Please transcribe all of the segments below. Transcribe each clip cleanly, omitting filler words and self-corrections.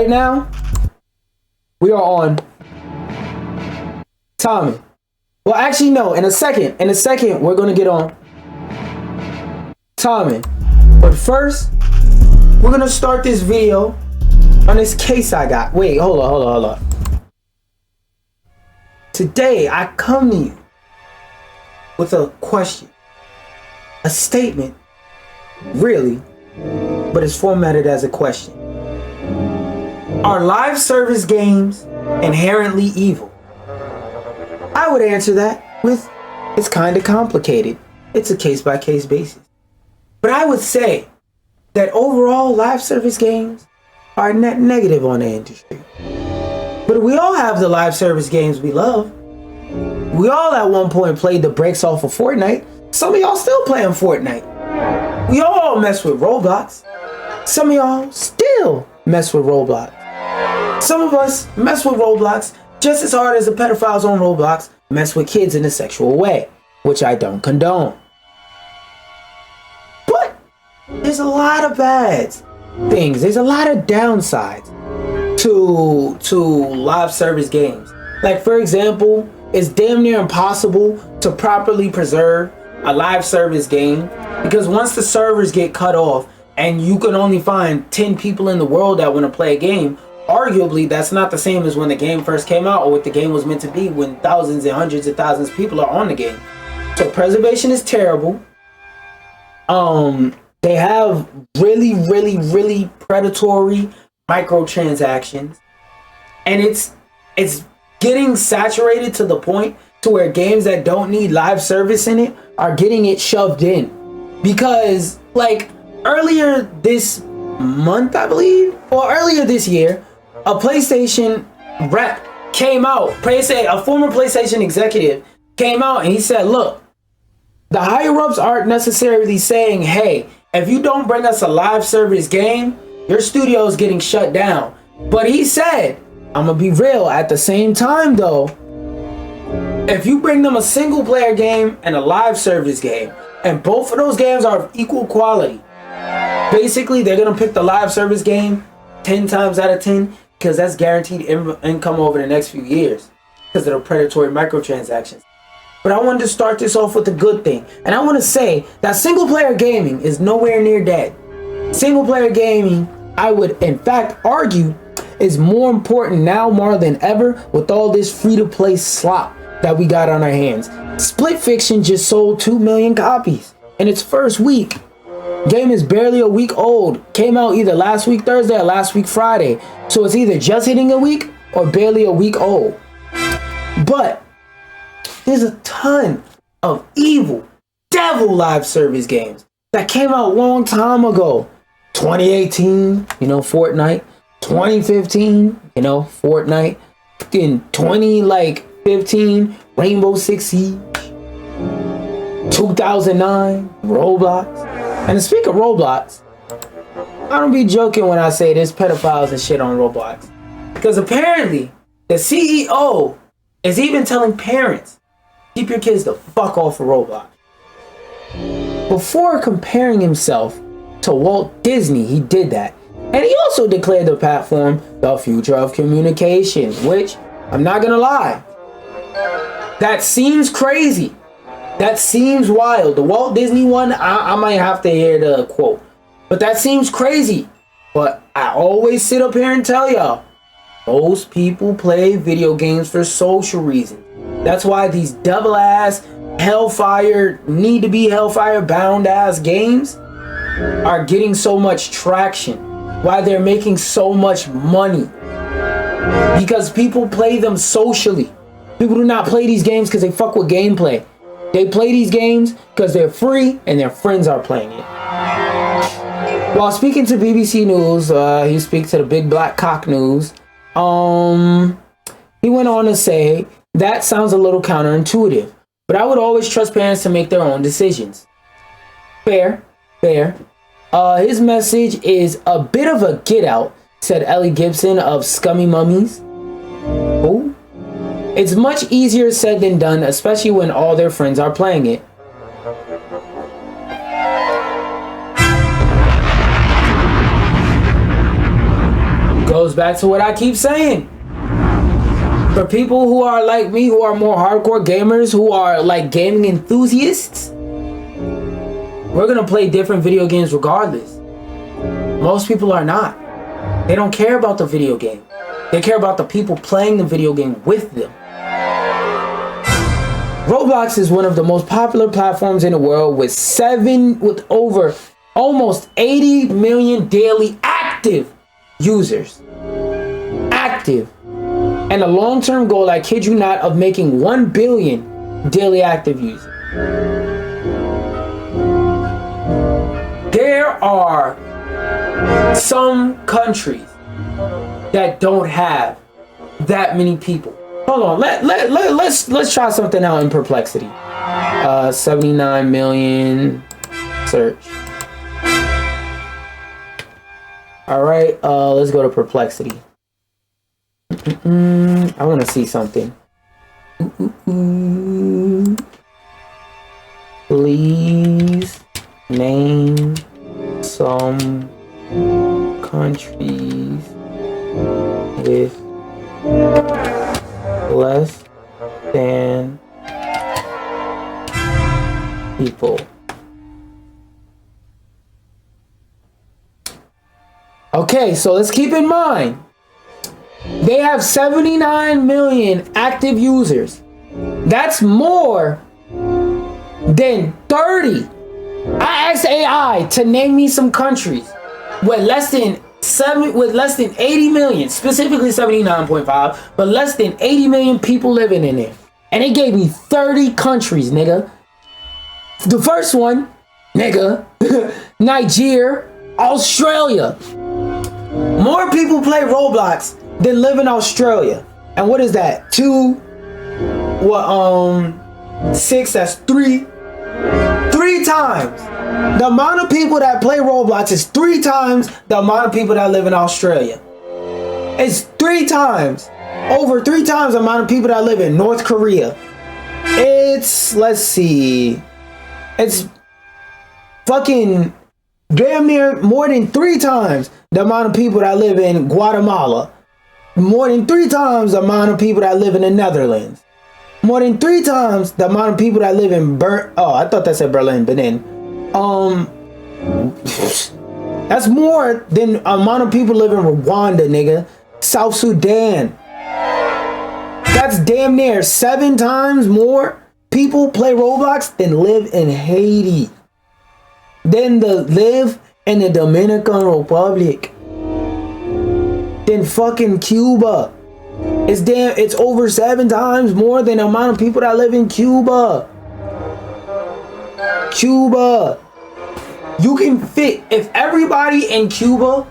right now, we are on timing. Well, actually, no. In a second, we're gonna get on timing. But first, we're gonna start this video on this case I got. Wait, hold on. Today, I come to you with a question, a statement, really, but it's formatted as a question. Are live service games inherently evil? I would answer that with, it's kind of complicated. It's a case-by-case basis. But I would say that overall live service games are net negative on the industry. But we all have the live service games we love. We all at one point played the brakes off of Fortnite. Some of y'all still playing Fortnite. We all mess with Roblox. Some of y'all still mess with Roblox. Some of us mess with Roblox just as hard as the pedophiles on Roblox mess with kids in a sexual way, which I don't condone. But there's a lot of bad things. There's a lot of downsides to live service games. Like, for example, it's damn near impossible to properly preserve a live service game because once the servers get cut off and you can only find 10 people in the world that want to play a game, arguably that's not the same as when the game first came out or what the game was meant to be when thousands and hundreds of thousands of people are on the game. So preservation is terrible. They have really predatory microtransactions, and it's getting saturated to the point to where games that don't need live service in it are getting it shoved in. Because like earlier this month, I believe, or earlier this year, a PlayStation rep came out, a former PlayStation executive came out and he said, look, the higher ups aren't necessarily saying, hey, if you don't bring us a live service game, your studio is getting shut down. But he said, I'm gonna be real, at the same time though, if you bring them a single player game and a live service game, and both of those games are of equal quality, basically they're gonna pick the live service game 10 times out of 10 because that's guaranteed income over the next few years because of the predatory microtransactions. But I wanted to start this off with a good thing, and I want to say that single player gaming is nowhere near dead. Single player gaming, I would in fact argue, is more important now more than ever with all this free-to-play slop that we got on our hands. Split Fiction just sold 2 million copies in its first week. Game is barely a week old. Came out either last week Thursday or last week Friday. So it's either just hitting a week or barely a week old. But there's a ton of evil, devil live service games that came out a long time ago. 2018, Fortnite. 2015, Fortnite. In 2015, Rainbow Six Siege. 2009, Roblox. And to speak of Roblox, I don't be joking when I say there's pedophiles and shit on Roblox. Because apparently, the CEO is even telling parents, keep your kids the fuck off of Roblox. Before comparing himself to Walt Disney, he did that. And he also declared the platform the future of communication, which, I'm not gonna lie, that seems crazy. That seems wild. The Walt Disney one, I might have to hear the quote. But that seems crazy. But I always sit up here and tell y'all, most people play video games for social reasons. That's why these double ass, hellfire, need to be hellfire bound ass games are getting so much traction. Why they're making so much money. Because people play them socially. People do not play these games because they fuck with gameplay. They play these games because they're free and their friends are playing it. While speaking to BBC News, he speaks to the Big Black Cock News. He went on to say, that sounds a little counterintuitive, but I would always trust parents to make their own decisions. Fair. His message is a bit of a get out, said Ellie Gibson of Scummy Mummies. Who? It's much easier said than done, especially when all their friends are playing it. goes back to what I keep saying. For people who are like me, who are more hardcore gamers, who are like gaming enthusiasts, we're gonna play different video games regardless. Most people are not. They don't care about the video game. They care about the people playing the video game with them. Roblox is one of the most popular platforms in the world with over almost 80 million daily active users. Active. And a long-term goal, I kid you not, of making 1 billion daily active users. There are some countries that don't have that many people. Hold on, let's try something out in Perplexity. 79 million search. All right, let's go to Perplexity. I want to see something. Please name some countries with less than people. Okay, so let's keep in mind they have 79 million active users. That's more than 30. I asked AI to name me some countries with less than 80 million, specifically 79.5, but less than 80 million people living in there. And it gave me 30 countries, nigga. The first one, nigga, Nigeria, Australia. More people play Roblox than live in Australia. And what is that? 6, that's 3. 3 times. The amount of people that play Roblox is 3 times the amount of people that live in Australia. It's 3 times. Over 3 times the amount of people that live in North Korea. It's, let's see. It's fucking damn near more than 3 times the amount of people that live in Guatemala. More than 3 times the amount of people that live in the Netherlands. More than 3 times the amount of people that live in I thought that said Berlin, Benin. That's more than the amount of people live in Rwanda, nigga. South Sudan. That's damn near 7 times more people play Roblox than live in Haiti. Than live in the Dominican Republic. Than fucking Cuba. It's over 7 times more than the amount of people that live in Cuba. Cuba. You can fit, if everybody in Cuba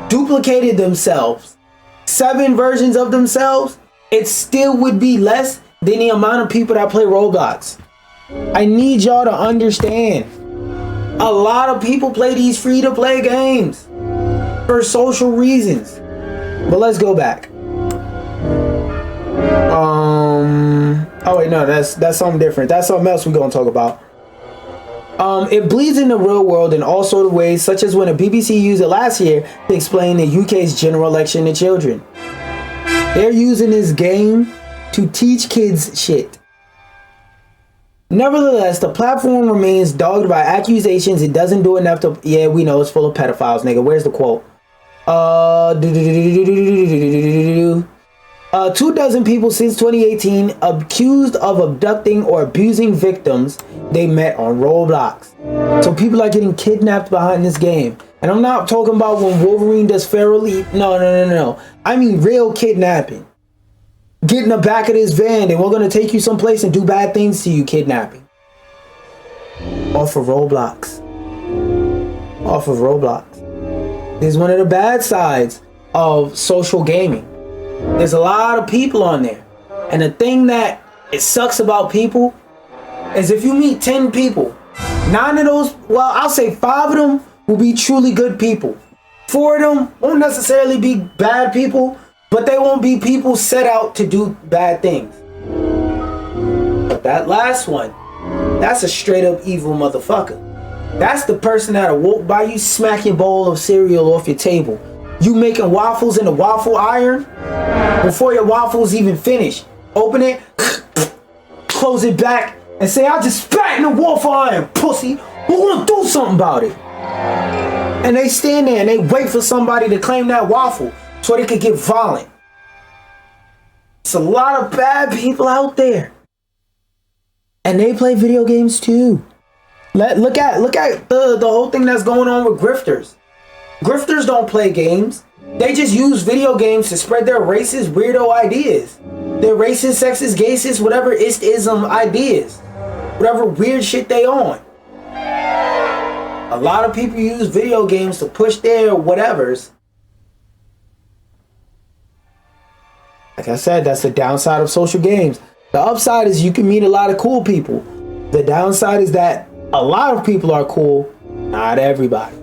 duplicated themselves, 7 versions of themselves, it still would be less than the amount of people that play Roblox. I need y'all to understand. A lot of people play these free-to-play games for social reasons. But let's go back. Oh wait, no, that's something different. That's something else we're gonna talk about. It bleeds in the real world in all sorts of ways, such as when a BBC used it last year to explain the UK's general election to children. They're using this game to teach kids shit. Nevertheless, the platform remains dogged by accusations it doesn't do enough to... Yeah, we know it's full of pedophiles, nigga. Where's the quote? 24 people since 2018 accused of abducting or abusing victims they met on Roblox. So people are getting kidnapped behind this game. And I'm not talking about when Wolverine does ferally. No. I mean real kidnapping. Get in the back of this van and we're going to take you someplace and do bad things to you, kidnapping. Off of Roblox. This is one of the bad sides of social gaming. There's a lot of people on there. And the thing that it sucks about people is if you meet 10 people, 9 of those, well, I'll say 5 of them will be truly good people. 4 of them won't necessarily be bad people, but they won't be people set out to do bad things. But that last one, that's a straight up evil motherfucker. That's the person that'll walk by you, smack your bowl of cereal off your table, You making waffles in the waffle iron before your waffles even finish. Open it, close it back, and say, I just spat in the waffle iron, pussy. Who gonna do something about it? And they stand there and they wait for somebody to claim that waffle so they could get violent. It's a lot of bad people out there. And they play video games too. Look at the whole thing that's going on with grifters. Grifters don't play games. They just use video games to spread their racist, weirdo ideas. Their racist, sexist, gayist, whatever ism ideas. Whatever weird shit they on. A lot of people use video games to push their whatevers. Like I said, that's the downside of social games. The upside is you can meet a lot of cool people. The downside is that a lot of people are cool, not everybody.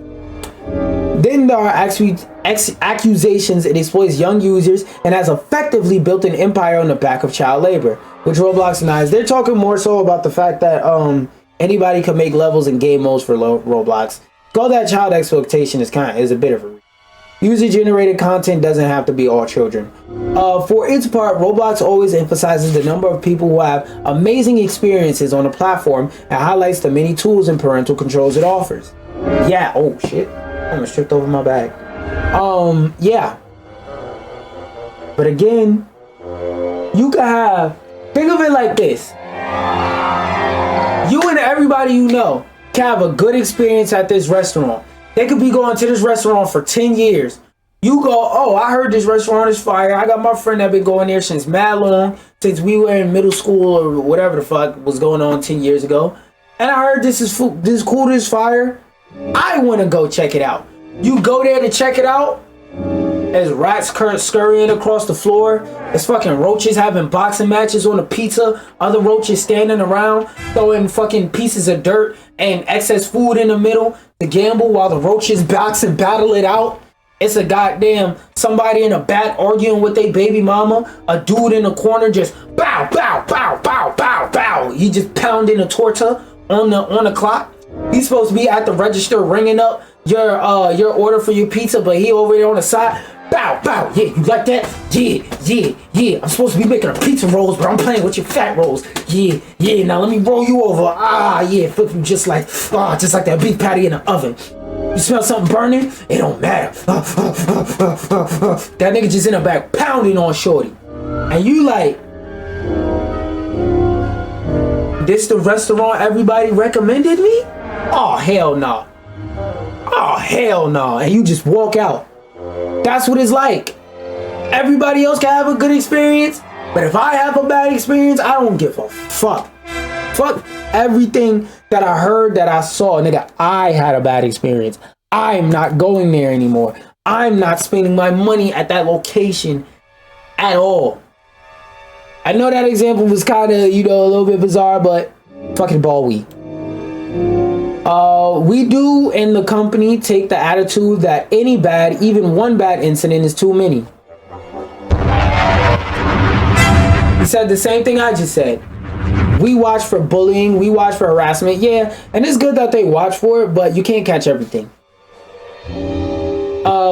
Then there are accusations it exploits young users and has effectively built an empire on the back of child labor, which Roblox denies. They're talking more so about the fact that anybody can make levels and game modes for Roblox. Call that child exploitation is a bit of a user-generated content doesn't have to be all children. For its part, Roblox always emphasizes the number of people who have amazing experiences on the platform and highlights the many tools and parental controls it offers. Yeah, oh shit. I almost tripped over my bag. Yeah. But again, you can have, think of it like this. You and everybody you know can have a good experience at this restaurant. They could be going to this restaurant for 10 years. You go, oh, I heard this restaurant is fire. I got my friend that been going there since mad long, since we were in middle school or whatever the fuck was going on 10 years ago. And I heard this is cool, this fire. I want to go check it out. You go there to check it out. There's rats scurrying across the floor. There's fucking roaches having boxing matches on the pizza. Other roaches standing around throwing fucking pieces of dirt and excess food in the middle to gamble while the roaches box and battle it out. It's a goddamn somebody in the back arguing with their baby mama. A dude in the corner just bow, bow, bow, bow, bow, bow. He just pounding a torta on the clock. He's supposed to be at the register ringing up your order for your pizza, but he over there on the side. Bow, bow, yeah, you like that? Yeah, yeah, yeah. I'm supposed to be making a pizza rolls, but I'm playing with your fat rolls. Yeah, yeah, now let me roll you over. Ah, yeah, flip you just like that beef patty in the oven. You smell something burning? It don't matter. That nigga just in the back pounding on shorty. And you like, this the restaurant everybody recommended me? Oh, hell no. Oh, hell no. And you just walk out. That's what it's like. Everybody else can have a good experience, but if I have a bad experience, I don't give a fuck. Fuck everything that I heard, that I saw. Nigga, I had a bad experience. I'm not going there anymore. I'm not spending my money at that location at all. I know that example was kind of, a little bit bizarre, but fucking ball weed. We do in the company take the attitude that any bad, even one bad incident is too many. He said the same thing I just said. We watch for bullying, we watch for harassment, yeah, and it's good that they watch for it, but you can't catch everything.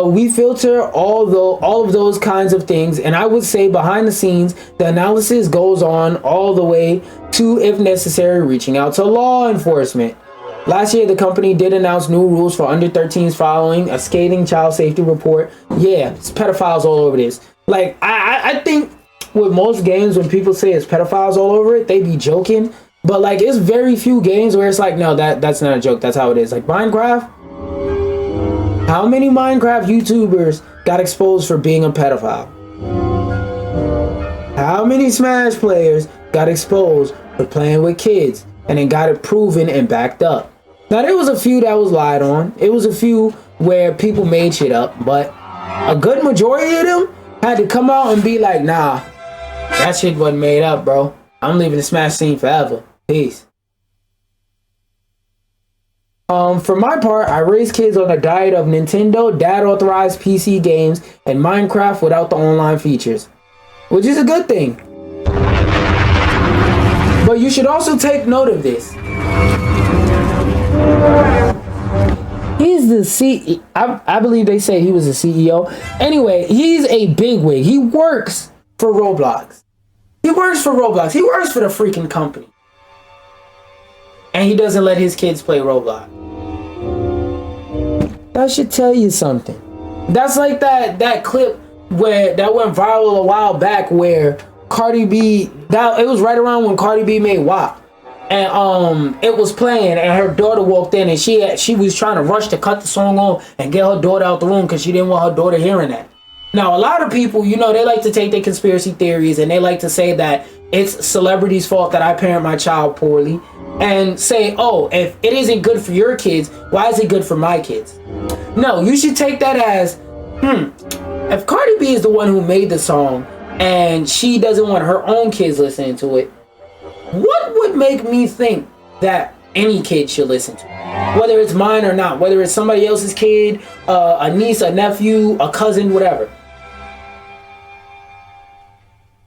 We filter all of those kinds of things, and I would say behind the scenes, the analysis goes on all the way to, if necessary, reaching out to law enforcement. Last year, the company did announce new rules for under 13s following a scathing child safety report. Yeah, it's pedophiles all over this. Like, I think with most games, when people say it's pedophiles all over it, they be joking. But, like, it's very few games where it's like, no, that's not a joke. That's how it is. Like, Minecraft. How many Minecraft YouTubers got exposed for being a pedophile? How many Smash players got exposed for playing with kids and then got it proven and backed up? Now, there was a few that was lied on. It was a few where people made shit up, but a good majority of them had to come out and be like, nah, that shit wasn't made up, bro. I'm leaving the Smash scene forever. Peace. For my part, I raised kids on a diet of Nintendo, dad-authorized PC games, and Minecraft without the online features, which is a good thing. But you should also take note of this. He's the I believe they say he was the CEO. Anyway, he's a bigwig. He works for Roblox. He works for Roblox. He works for the freaking company. And he doesn't let his kids play Roblox. That should tell you something. That's like that clip that went viral a while back where Cardi B, it was right around when Cardi B made WAP. And it was playing and her daughter walked in and she was trying to rush to cut the song on and get her daughter out the room because she didn't want her daughter hearing that. Now, a lot of people, you know, they like to take their conspiracy theories and they like to say that it's celebrities' fault that I parent my child poorly and say, oh, if it isn't good for your kids, why is it good for my kids? No, you should take that as, if Cardi B is the one who made the song and she doesn't want her own kids listening to it, what would make me think that any kid should listen to it? Whether it's mine or not, whether it's somebody else's kid, a niece, a nephew, a cousin, whatever.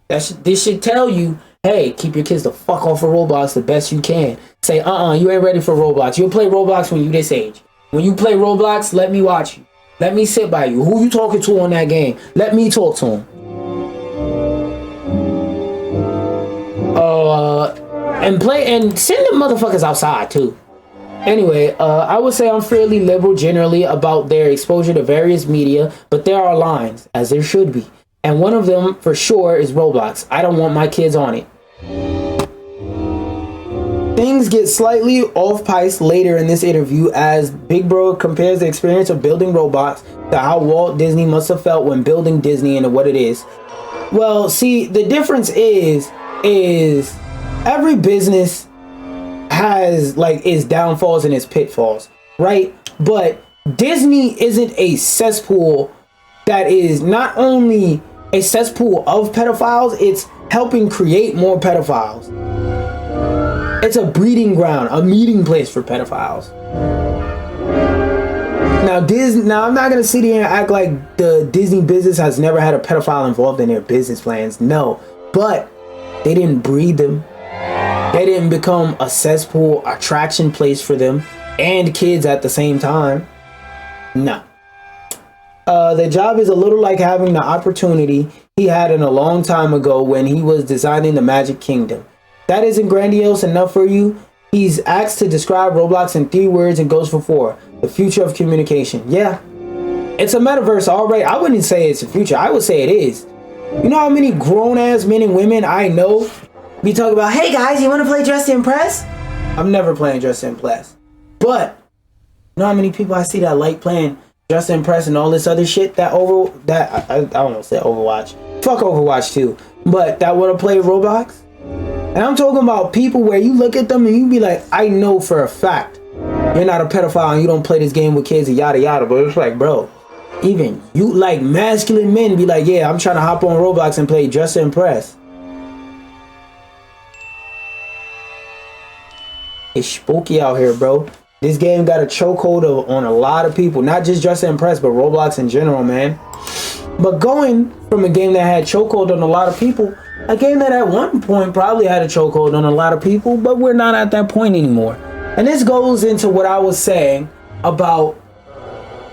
This should tell you, hey, keep your kids the fuck off of Roblox the best you can. Say, you ain't ready for Roblox. You'll play Roblox when you this age. When you play Roblox, let me watch you. Let me sit by you. Who you talking to on that game? Let me talk to him. And send them motherfuckers outside too. Anyway, I would say I'm fairly liberal generally about their exposure to various media, but there are lines, as there should be. And one of them, for sure, is Roblox. I don't want my kids on it. Things get slightly off-piste later in this interview as Big Bro compares the experience of building Roblox to how Walt Disney must have felt when building Disney into what it is. Well, see, the difference is every business has like its downfalls and its pitfalls, right? But Disney isn't a cesspool that is not only a cesspool of pedophiles, it's helping create more pedophiles. It's a breeding ground, a meeting place for pedophiles. Now I'm not gonna sit here and act like the Disney business has never had a pedophile involved in their business plans. No, but they didn't breed them. They didn't become a cesspool attraction place for them and kids at the same time. No. The job is a little like having the opportunity he had in a long time ago when he was designing the Magic Kingdom. That isn't grandiose enough for you. He's asked to describe Roblox in 3 words and goes for 4. The future of communication. Yeah, it's a metaverse, all right. I wouldn't say it's the future. I would say it is. You know how many grown-ass men and women I know be talking about, hey guys, you want to play Dress to Impress? I'm never playing Dress to Impress. But you know how many people I see that like playing Dress to Impress and all this other shit I don't want to say Overwatch. Fuck Overwatch too. But that want to play Roblox? And I'm talking about people where you look at them and you be like, I know for a fact you're not a pedophile and you don't play this game with kids and yada yada. But it's like, bro, even you like masculine men be like, yeah, I'm trying to hop on Roblox and play Dress to Impress. It's spooky out here, bro. This game got a chokehold on a lot of people. Not just Dress to Impress, but Roblox in general, man. But going from a game that had chokehold on a lot of people, a game that at one point probably had a chokehold on a lot of people, but we're not at that point anymore. And this goes into what I was saying about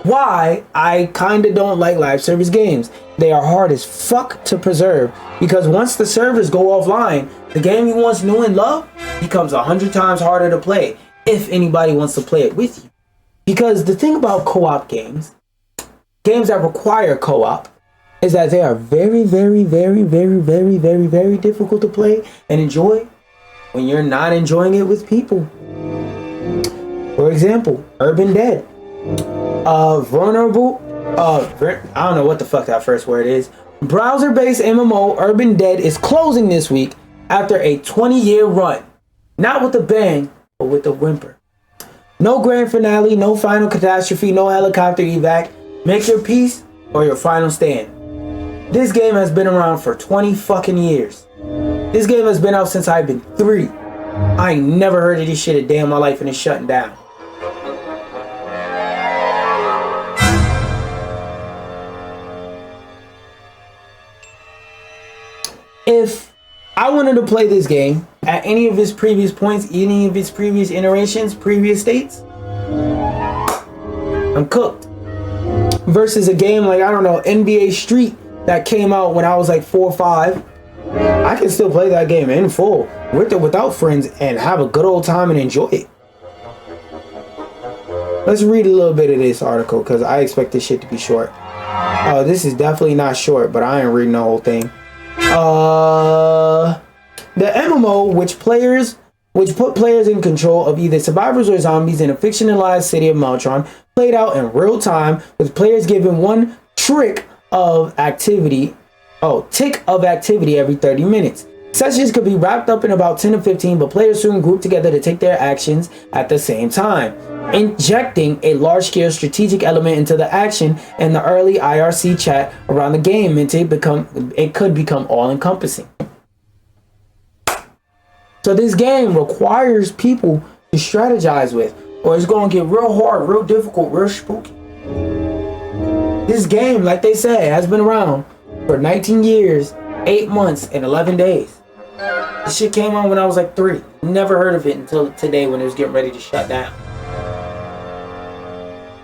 why I kind of don't like live service games. They are hard as fuck to preserve because once the servers go offline, the game you once knew and loved becomes 100 times harder to play if anybody wants to play it with you. Because the thing about co-op games that require co-op, is that they are very, very, very, very, very, very, very difficult to play and enjoy when you're not enjoying it with people. For example, Urban Dead. Vulnerable. I don't know what the fuck that first word is. Browser-based MMO Urban Dead is closing this week after a 20-year run. Not with a bang, but with a whimper. No grand finale, no final catastrophe, no helicopter evac. Make your peace or your final stand. This game has been around for 20 fucking years. This game has been out since I've been 3. I ain't never heard of this shit a day in my life and it's shutting down. If I wanted to play this game at any of its previous points, any of its previous iterations, previous states, I'm cooked. Versus a game like, I don't know, NBA Street that came out when I was like 4 or 5. I can still play that game in full, with or without friends, and have a good old time and enjoy it. Let's read a little bit of this article, because I expect this shit to be short. Oh, this is definitely not short, but I ain't reading the whole thing. The MMO, which put players in control of either survivors or zombies in a fictionalized city of Meltron, played out in real time, with players given one tick of activity every 30 minutes. Sessions could be wrapped up in about 10 to 15, but players soon group together to take their actions at the same time, injecting a large-scale strategic element into the action. And the early IRC chat around the game meant it could become all-encompassing. So this game requires people to strategize with, or it's going to get real hard, real difficult, real spooky. This game, like they said, has been around for 19 years, 8 months, and 11 days. This shit came on when I was like 3. Never heard of it until today when it was getting ready to shut down.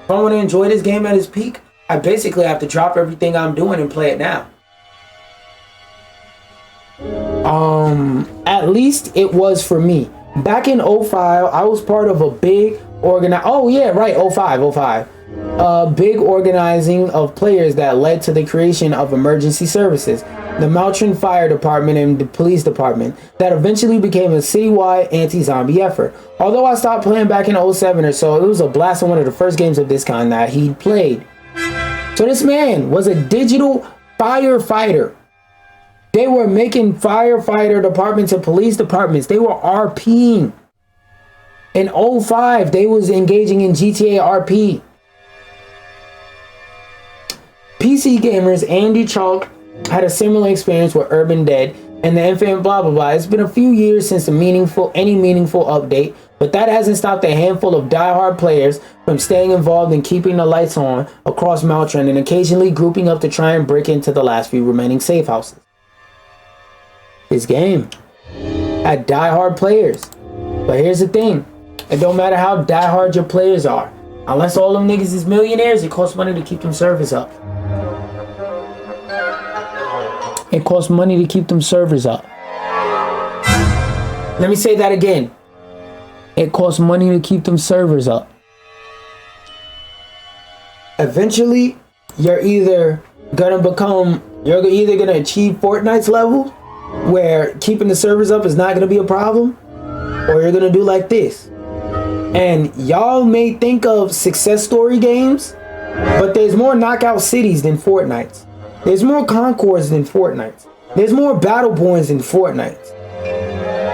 If I want to enjoy this game at its peak, I basically have to drop everything I'm doing and play it now. At least it was for me. Back in 05, I was part of a big big organizing of players that led to the creation of emergency services, the Meltron Fire Department and the Police Department, that eventually became a citywide anti-zombie effort. Although I stopped playing back in 07 or so, it was a blast on one of the first games of this kind that he played. So this man was a digital firefighter. They were making firefighter departments and police departments. They were RPing. In 05, they was engaging in GTA RP. PC gamers Andy Chalk had a similar experience with Urban Dead and the Infinite blah blah blah. It's been a few years since any meaningful update, but that hasn't stopped a handful of diehard players from staying involved and keeping the lights on across Meltron and occasionally grouping up to try and break into the last few remaining safe houses. This game had diehard players, but here's the thing: it don't matter how diehard your players are, unless all them niggas is millionaires. It costs money to keep them servers up. It costs money to keep them servers up. Let me say that again. It costs money to keep them servers up. Eventually, you're either gonna achieve Fortnite's level, where keeping the servers up is not gonna be a problem, or you're gonna do like this. And y'all may think of success story games, but there's more knockout cities than Fortnite's. There's more Concords than Fortnite's. There's more Battleborns than Fortnite's.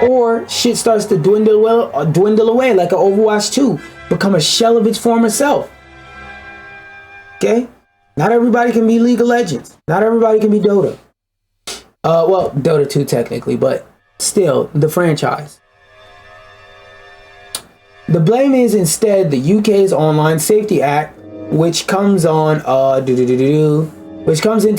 Or shit starts to dwindle away like an Overwatch 2, become a shell of its former self. Okay? Not everybody can be League of Legends. Not everybody can be Dota. Well, Dota 2 technically, but still, the franchise. The blame is instead the UK's Online Safety Act, which comes into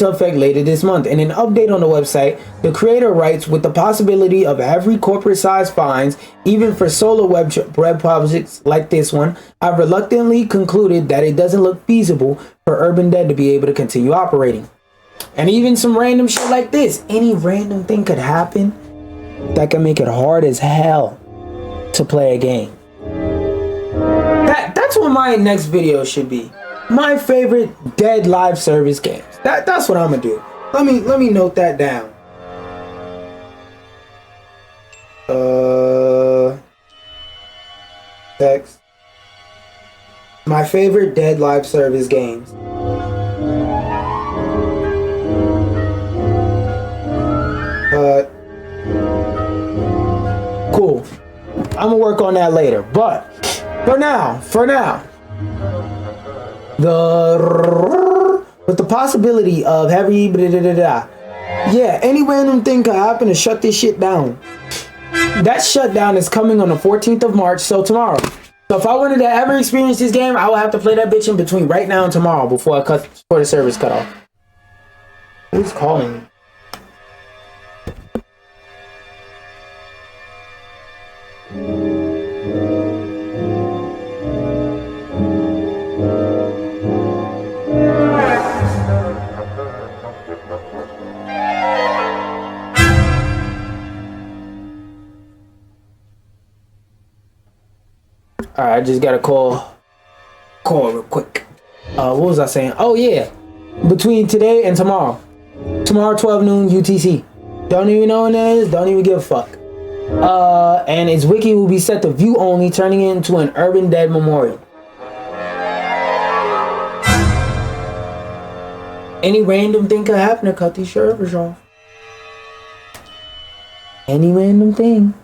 effect later this month. In an update on the website, the creator writes, with the possibility of heavy corporate-sized fines, even for solo web projects like this one, I've reluctantly concluded that it doesn't look feasible for Urban Dead to be able to continue operating. And even some random shit like this, any random thing could happen that can make it hard as hell to play a game. That's what my next video should be. My favorite dead live service games. That's what I'm gonna do. Let me note that down. Text. My favorite dead live service games. Cool. I'm gonna work on that later. But for now, with the possibility of heavy yeah, any random thing could happen to shut this shit down. That shutdown is coming on the 14th of March, so tomorrow. So if I wanted to ever experience this game, I would have to play that bitch in between right now and tomorrow before the service cut off. Who's calling me? Alright, I just got a call real quick. What was I saying? Oh yeah, between today and tomorrow 12 noon UTC. Don't even know when that is. Don't even give a fuck. And its wiki will be set to view only, turning it into an urban dead memorial. Any random thing could happen to cut these servers off. Any random thing.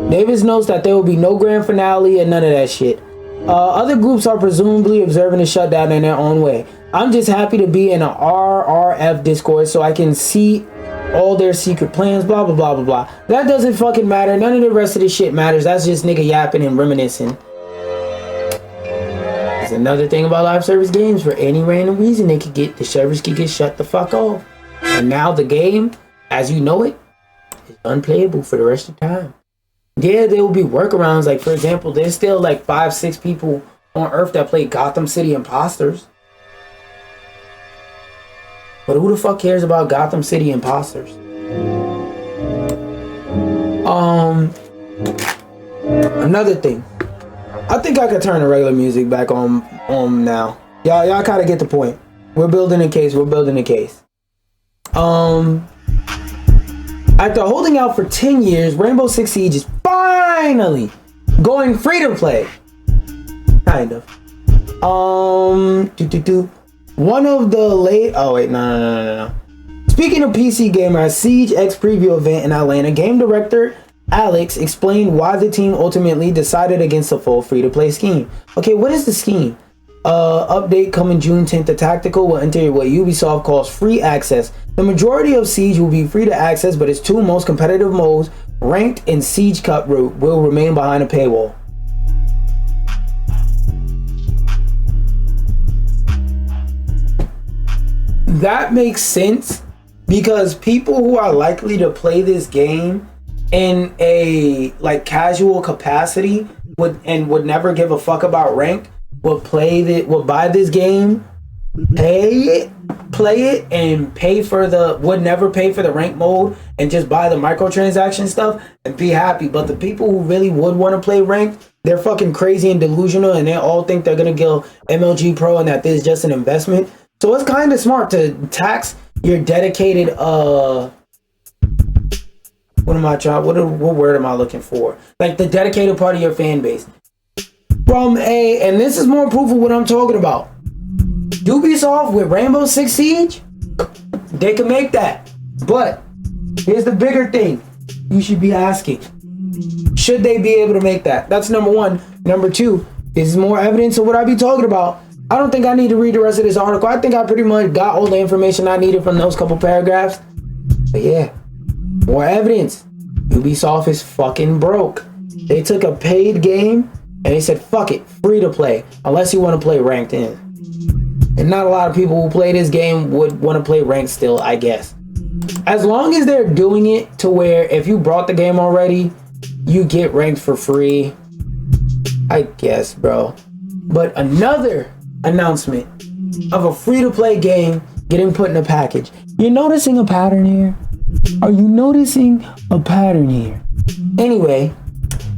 Davis notes that there will be no grand finale and none of that shit. Other groups are presumably observing the shutdown in their own way. I'm just happy to be in an RRF Discord so I can see all their secret plans, blah, blah, blah, blah, blah. That doesn't fucking matter. None of the rest of this shit matters. That's just nigga yapping and reminiscing. There's another thing about live service games. For any random reason, the servers could get shut the fuck off. And now the game, as you know it, is unplayable for the rest of the time. Yeah, there will be workarounds. Like, for example, there's still like 5-6 people on Earth that play Gotham City Imposters. But who the fuck cares about Gotham City Imposters? Another thing. I think I could turn the regular music back on now. Y'all kind of get the point. We're building a case. After holding out for 10 years, Rainbow Six Siege is finally going free to play. Kind of. One of the late... Oh, wait. No. Speaking of PC Gamer, at Siege X preview event in Atlanta, game director Alex explained why the team ultimately decided against the full free-to-play scheme. Okay, what is the scheme? Update coming June 10th. The tactical will enter what Ubisoft calls free access. The majority of Siege will be free to access, but its two most competitive modes, Ranked and Siege Cup route, will remain behind a paywall. That makes sense because people who are likely to play this game in a like casual capacity would never give a fuck about ranked would buy this game, play it, and would never pay for the rank mode and just buy the microtransaction stuff and be happy. But the people who really would want to play ranked, they're fucking crazy and delusional, and they all think they're gonna go MLG Pro and that this is just an investment. So it's kind of smart to tax your dedicated what word am I looking for? Like the dedicated part of your fan base. And this is more proof of what I'm talking about. Ubisoft with Rainbow Six Siege, they can make that. But here's the bigger thing you should be asking. Should they be able to make that? That's number one. Number two, this is more evidence of what I be talking about. I don't think I need to read the rest of this article. I think I pretty much got all the information I needed from those couple paragraphs. But yeah, more evidence. Ubisoft is fucking broke. They took a paid game and they said, fuck it, free to play, unless you want to play ranked in. And not a lot of people who play this game would want to play ranked still, I guess. As long as they're doing it to where if you brought the game already, you get ranked for free, I guess, bro. But another announcement of a free-to-play game getting put in a package. You're noticing a pattern here? Are you noticing a pattern here? Anyway,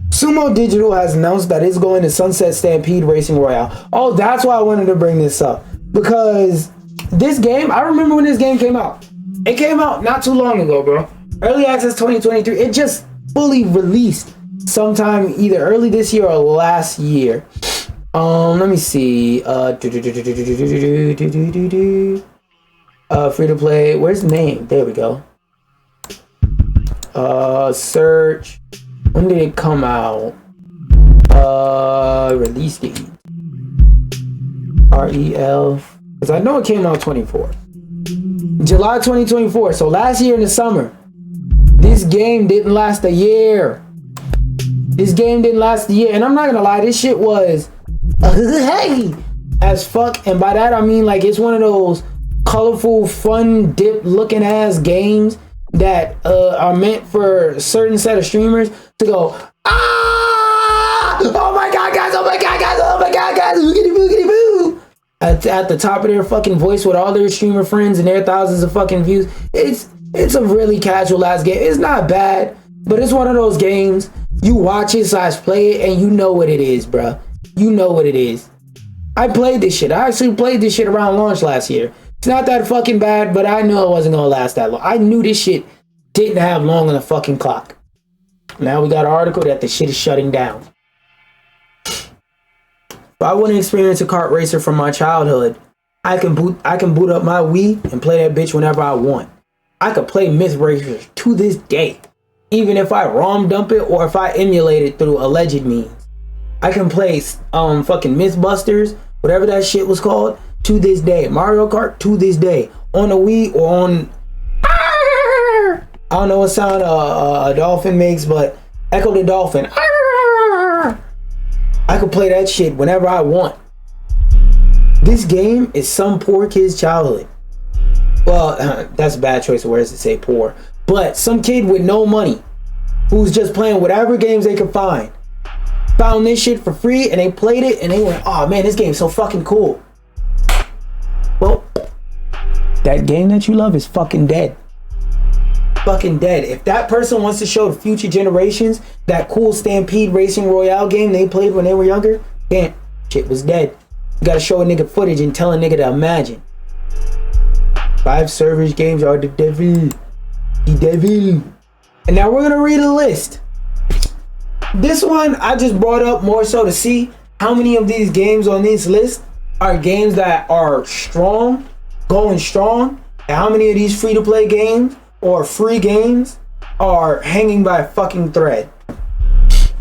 Sumo Digital has announced that it's going to Sunset Stampede Racing Royale. Oh, that's why I wanted to bring this up. Because this game, I remember when this game came out. It came out not too long ago, bro. Early Access 2023. It just fully released sometime either early this year or last year. Let me see. Free to play. Where's the name? There we go. Search. When did it come out? Release date. REL. Because I know it came out 24. July 2024. So last year in the summer. This game didn't last a year. And I'm not gonna lie, this shit was hey as fuck. And by that I mean like it's one of those colorful, fun, dip looking ass games that are meant for a certain set of streamers to go, oh my god guys, boogity boogity boo. at the top of their fucking voice with all their streamer friends and their thousands of fucking views. It's a really casual ass game. It's not bad, but it's one of those games you watch it / play it and you know what it is, bruh. You know what it is. I played this shit. I actually played this shit around launch last year. It's not that fucking bad, but I knew it wasn't gonna last that long. I knew this shit didn't have long on the fucking clock. Now we got an article that the shit is shutting down. If I want to experience a kart racer from my childhood, I can boot up my Wii and play that bitch whenever I want. I could play Myth Racers to this day, even if I ROM dump it or if I emulate it through alleged means. I can play fucking Mythbusters, whatever that shit was called, to this day. Mario Kart to this day, on the Wii or on. I don't know what sound a dolphin makes, but Echo the Dolphin. I could play that shit whenever I want. This game is some poor kid's childhood. Well, that's a bad choice of words to say poor. But some kid with no money who's just playing whatever games they could find. Found this shit for free and they played it and they went, oh man, this game's so fucking cool. Well, that game that you love is fucking dead. Fucking dead. If that person wants to show the future generations that cool Stampede Racing Royale game they played when they were younger, damn, shit was dead. You gotta show a nigga footage and tell a nigga to imagine. 5 servers games are the devil. The devil. And now we're gonna read a list. This one I just brought up more so to see how many of these games on this list are games that are strong, going strong, and how many of these free-to-play games or free games are hanging by a fucking thread.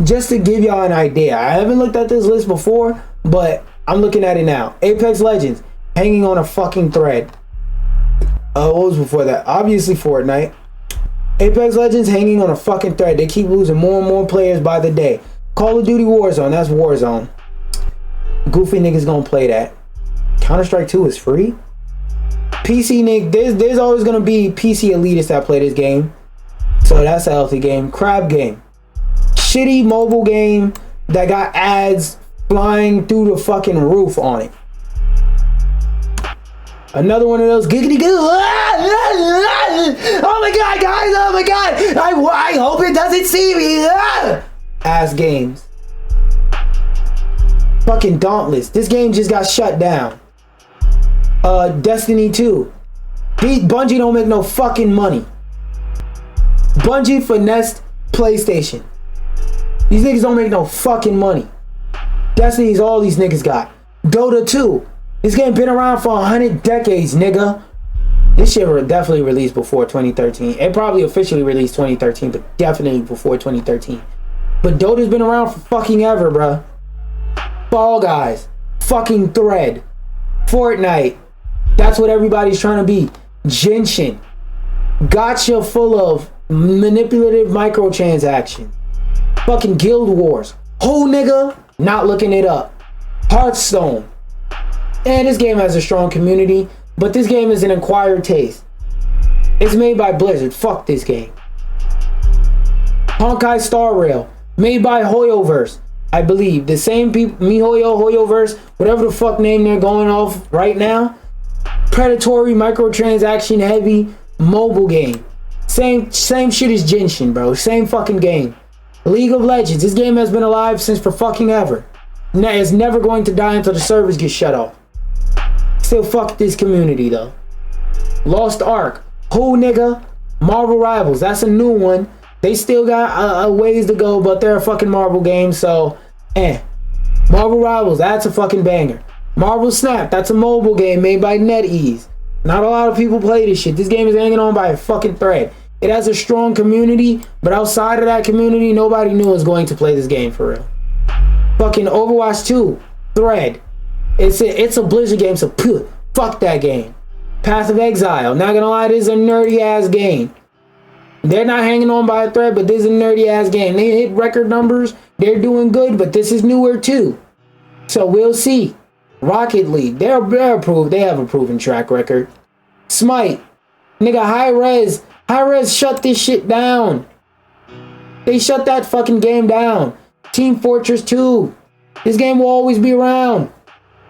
Just to give y'all an idea, I haven't looked at this list before, but I'm looking at it now. Apex Legends, hanging on a fucking thread. What was before that? Obviously Fortnite. Apex Legends hanging on a fucking thread. They keep losing more and more players by the day. Call of Duty Warzone, that's Warzone. Goofy niggas gonna play that. Counter-Strike 2 is free. PC nigga, there's always gonna be PC elitists that play this game. So that's a healthy game. Crab game. Shitty mobile game that got ads flying through the fucking roof on it. Another one of those giggity goo. Oh my god, guys! Oh my god! I hope it doesn't see me. Ass games. Fucking Dauntless. This game just got shut down. Destiny 2. Bungie don't make no fucking money. Bungie finessed PlayStation. These niggas don't make no fucking money. Destiny's all these niggas got. Dota 2. This game been around for 100 decades, nigga. This shit were definitely released before 2013. It probably officially released 2013, but definitely before 2013. But Dota's been around for fucking ever, bruh. Fall Guys. Fucking Thread. Fortnite. That's what everybody's trying to be. Genshin. Gotcha full of manipulative microtransactions. Fucking Guild Wars. Whole nigga. Not looking it up. Hearthstone. And this game has a strong community, but this game is an acquired taste. It's made by Blizzard. Fuck this game. Honkai Star Rail. Made by Hoyoverse. I believe. The same people, MiHoYo, Hoyoverse, whatever the fuck name they're going off right now. Predatory, microtransaction heavy, mobile game. Same shit as Genshin, bro. Same fucking game. League of Legends. This game has been alive since for fucking ever. It's never going to die until the servers get shut off. Still fuck this community though. Lost Ark. Who nigga? Marvel Rivals. That's a new one. They still got a ways to go, but they're a fucking Marvel game, so Marvel Rivals. That's a fucking banger. Marvel Snap. That's a mobile game made by NetEase. Not a lot of people play this shit. This game is hanging on by a fucking thread. It has a strong community, but outside of that community, nobody knew was going to play this game for real. Fucking Overwatch 2. Thread. It's a Blizzard game, so fuck that game. Path of Exile. Not gonna lie, this is a nerdy ass game. They're not hanging on by a thread, but this is a nerdy ass game. They hit record numbers. They're doing good, but this is newer too. So we'll see. Rocket League. They're approved. They have a proven track record. Smite. Nigga, High Res shut this shit down. They shut that fucking game down. Team Fortress 2. This game will always be around.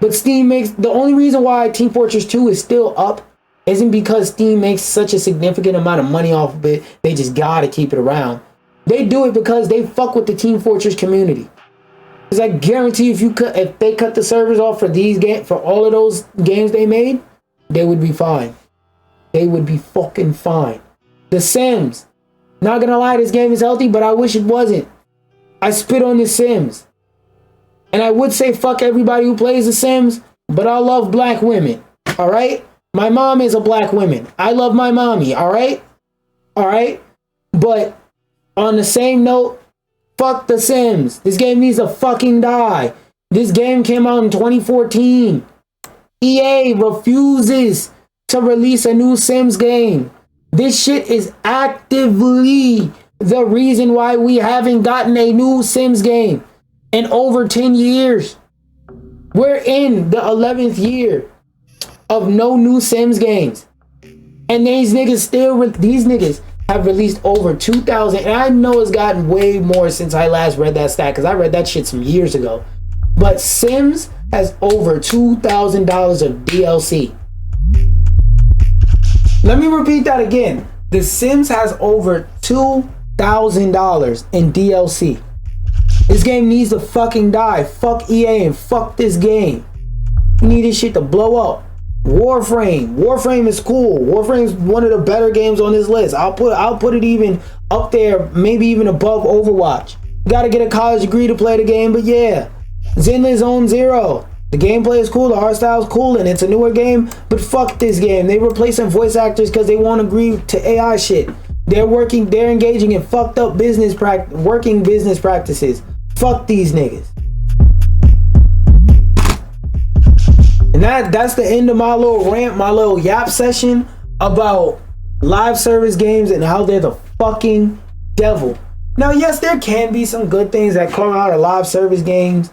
But Steam makes, the only reason why Team Fortress 2 is still up isn't because Steam makes such a significant amount of money off of it. They just gotta keep it around. They do it because they fuck with the Team Fortress community. Because I guarantee if they cut the servers off for these games, for all of those games they made, they would be fine. They would be fucking fine. The Sims. Not gonna lie, this game is healthy, but I wish it wasn't. I spit on The Sims. And I would say fuck everybody who plays The Sims, but I love black women. Alright? My mom is a black woman. I love my mommy. Alright? Alright? But on the same note, fuck The Sims. This game needs to fucking die. This game came out in 2014. EA refuses to release a new Sims game. This shit is actively the reason why we haven't gotten a new Sims game in over 10 years. We're in the 11th year of no new Sims games. And these niggas have released over 2,000. And I know it's gotten way more since I last read that stat, because I read that shit some years ago. But Sims has over $2,000 of DLC. Let me repeat that again. The Sims has over $2,000 in DLC. This game needs to fucking die. Fuck EA and fuck this game. We need this shit to blow up. Warframe. Warframe is cool. Warframe's one of the better games on this list. I'll put it even up there, maybe even above Overwatch. You gotta get a college degree to play the game, but yeah. Zenless Zone Zero. The gameplay is cool, the art style is cool, and it's a newer game, but fuck this game. They replacing voice actors because they won't agree to AI shit. They're engaging in fucked up working business practices. Fuck these niggas. And that's the end of my little rant, my little yap session about live service games and how they're the fucking devil. Now, yes, there can be some good things that come out of live service games,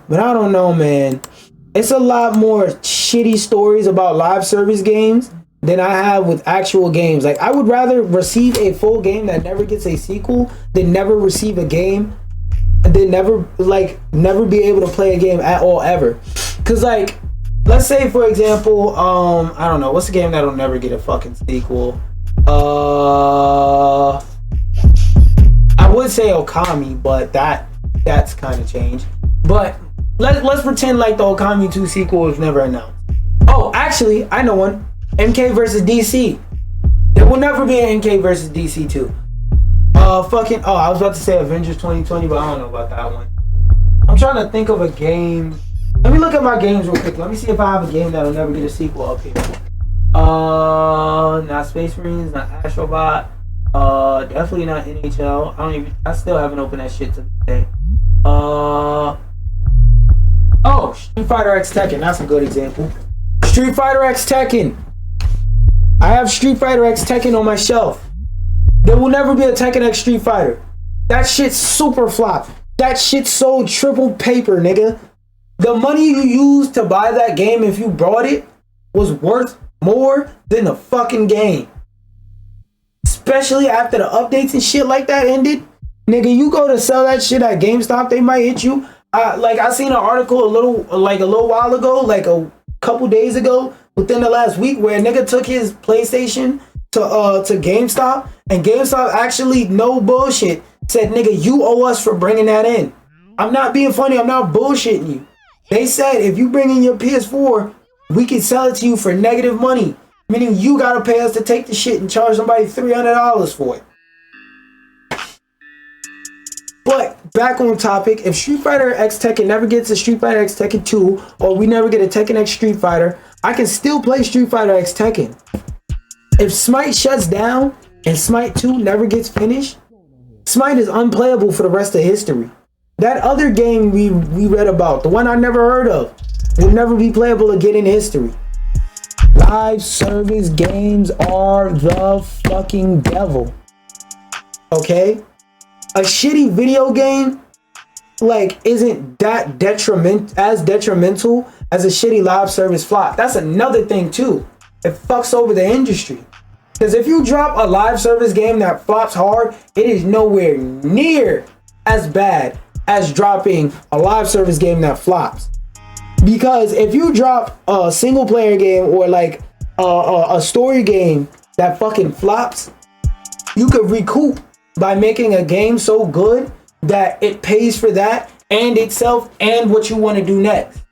but I don't know, man. It's a lot more shitty stories about live service games than I have with actual games. Like, I would rather receive a full game that never gets a sequel than never receive a game and then never be able to play a game at all ever. Cause like, let's say for example, I don't know, what's a game that'll never get a fucking sequel? I would say Okami, but that's kind of changed. But let's pretend like the Okami 2 sequel was never announced. Oh, actually, I know one. MK versus DC. There will never be an MK versus DC 2. I was about to say Avengers 2020, but I don't know about that one. I'm trying to think of a game. Let me look at my games real quick. Let me see if I have a game that'll never get a sequel up here. Not Space Marines, not Astrobot. Definitely not NHL. I still haven't opened that shit to this day. Street Fighter X Tekken. That's a good example. Street Fighter X Tekken. I have Street Fighter X Tekken on my shelf. There will never be a Tekken X Street Fighter. That shit's super flop. That shit sold triple paper, nigga. The money you used to buy that game, if you bought it, was worth more than the fucking game. Especially after the updates and shit like that ended. Nigga, you go to sell that shit at GameStop, they might hit you. I seen an article a little while ago, like a couple days ago, within the last week, where a nigga took his PlayStation to GameStop, and GameStop actually, no bullshit, said, nigga, you owe us for bringing that in. I'm not being funny, I'm not bullshitting you. They said, if you bring in your PS4, we can sell it to you for negative money, meaning you gotta pay us to take the shit and charge somebody $300 for it. But back on topic, if Street Fighter X Tekken never gets a Street Fighter X Tekken 2, or we never get a Tekken X Street Fighter, I can still play Street Fighter X Tekken. If Smite shuts down and Smite 2 never gets finished, Smite is unplayable for the rest of history. That other game we read about, the one I never heard of, will never be playable again in history. Live service games are the fucking devil. Okay? A shitty video game isn't that detrimental as a shitty live service flop. That's another thing too. It fucks over the industry. Because if you drop a live service game that flops hard, it is nowhere near as bad as dropping a live service game that flops. Because if you drop a single player game or like a story game that fucking flops, you could recoup by making a game so good that it pays for that and itself and what you want to do next.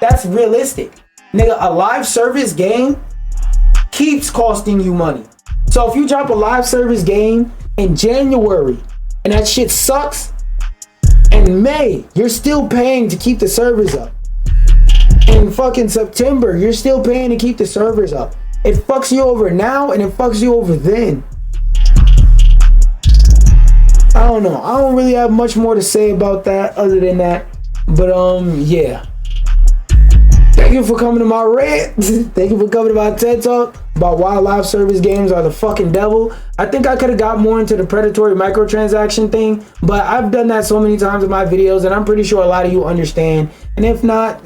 That's realistic. Nigga, a live service game keeps costing you money. So if you drop a live service game in January and that shit sucks, in May, you're still paying to keep the servers up. In fucking September, you're still paying to keep the servers up. It fucks you over now and it fucks you over then. I don't know. I don't really have much more to say about that other than that. But yeah. Thank you for coming to my rant. Thank you for coming to my TED Talk about why live service games are the fucking devil. I think I could have got more into the predatory microtransaction thing, but I've done that so many times in my videos, and I'm pretty sure a lot of you understand. And if not,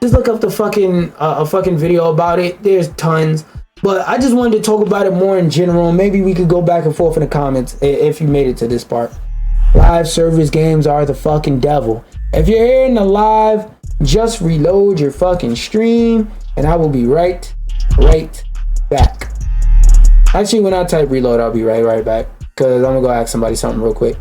just look up the fucking a fucking video about it. There's tons. But I just wanted to talk about it more in general. Maybe we could go back and forth in the comments if you made it to this part. Live service games are the fucking devil. If you're here in the live, just reload your fucking stream and I will be right back. Actually, when I type reload, I'll be right back, because I'm gonna go ask somebody something real quick.